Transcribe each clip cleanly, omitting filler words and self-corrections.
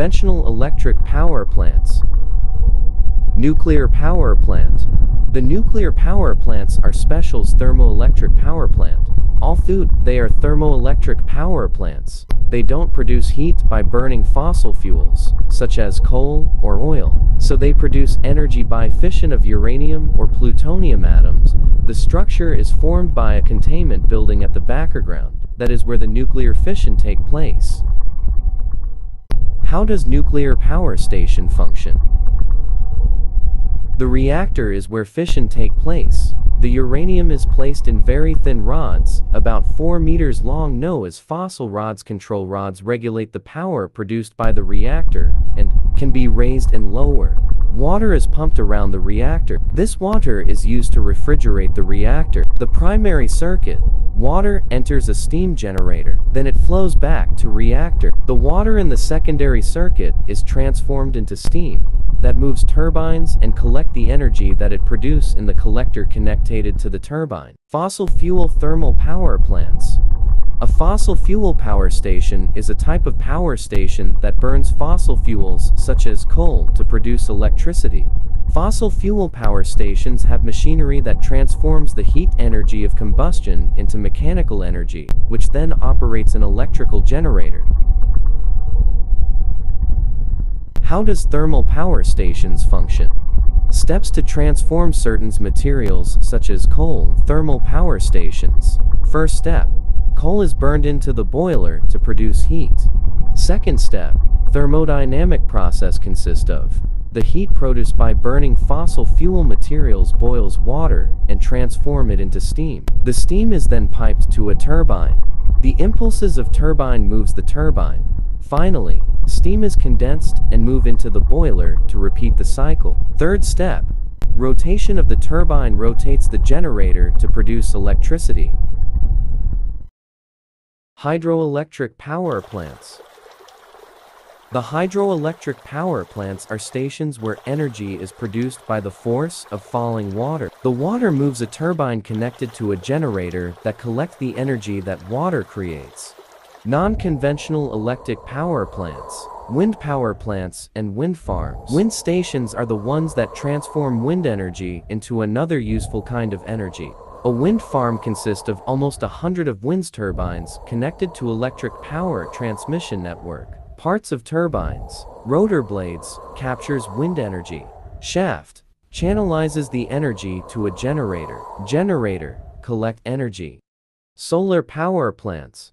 Conventional electric power plants. Nuclear power plant. The nuclear power plants are specials thermoelectric power plant. They are thermoelectric power plants. They don't produce heat by burning fossil fuels, such as coal or oil. So they produce energy by fission of uranium or plutonium atoms. The structure is formed by a containment building at the background. That is where the nuclear fission take place. How does nuclear power station function? The reactor is where fission take place. The uranium is placed in very thin rods, about 4 meters long, known as fossil rods. Control rods regulate the power produced by the reactor, and can be raised and lower. Water is pumped around the reactor. This water is used to refrigerate the reactor. The primary circuit. Water enters a steam generator, then it flows back to reactor. The water in the secondary circuit is transformed into steam that moves turbines and collect the energy that it produces in the collector connected to the turbine. Fossil fuel thermal power plants. A fossil fuel power station is a type of power station that burns fossil fuels such as coal to produce electricity. Fossil fuel power stations have machinery that transforms the heat energy of combustion into mechanical energy, which then operates an electrical generator. How does thermal power stations function? Steps to transform certain materials such as coal. Thermal power stations. First step. Coal is burned into the boiler to produce heat. Second step. Thermodynamic process consists of the heat produced by burning fossil fuel materials boils water and transform it into steam. The steam is then piped to a turbine. The impulses of turbine moves the turbine. Finally, steam is condensed and move into the boiler to repeat the cycle. Third step. Rotation of the turbine rotates the generator to produce electricity. Hydroelectric power plants. The hydroelectric power plants are stations where energy is produced by the force of falling water. The water moves a turbine connected to a generator that collects the energy that water creates. Non-conventional electric power plants. Wind power plants and wind farms. Wind stations are the ones that transform wind energy into another useful kind of energy. A wind farm consists of almost 100 of wind turbines connected to electric power transmission network. Parts of turbines. Rotor blades captures wind energy. Shaft channelizes the energy to a generator. Generator collect energy. Solar power plants.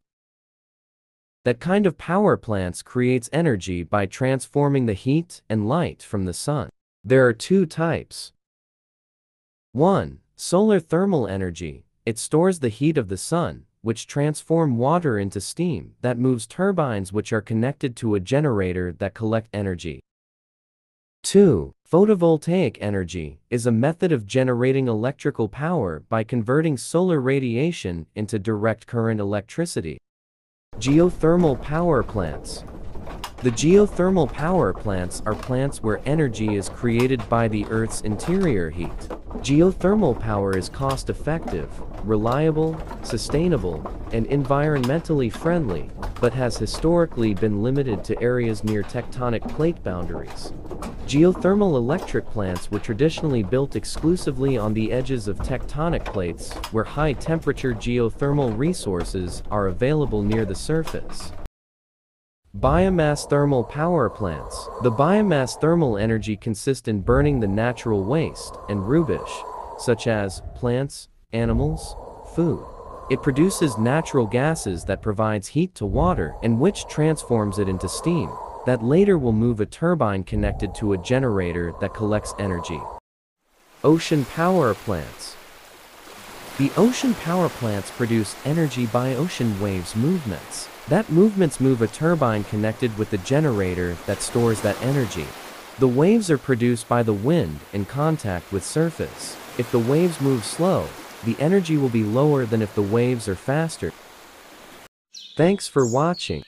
That kind of power plants creates energy by transforming the heat and light from the sun. There are two types. 1. Solar thermal energy. It stores the heat of the sun, which transform water into steam that moves turbines which are connected to a generator that collect energy. 2. Photovoltaic energy is a method of generating electrical power by converting solar radiation into direct current electricity. Geothermal power plants. The geothermal power plants are plants where energy is created by the Earth's interior heat. Geothermal power is cost-effective, reliable, sustainable, and environmentally friendly, but has historically been limited to areas near tectonic plate boundaries. Geothermal electric plants were traditionally built exclusively on the edges of tectonic plates, where high-temperature geothermal resources are available near the surface. Biomass thermal power plants. The biomass thermal energy consists in burning the natural waste and rubbish, such as plants, animals, food. It produces natural gases that provides heat to water and which transforms it into steam, that later will move a turbine connected to a generator that collects energy. Ocean power plants. The ocean power plants produce energy by ocean waves movements. That movements move a turbine connected with the generator that stores that energy. The waves are produced by the wind in contact with surface. If the waves move slow, the energy will be lower than if the waves are faster. Thanks for watching.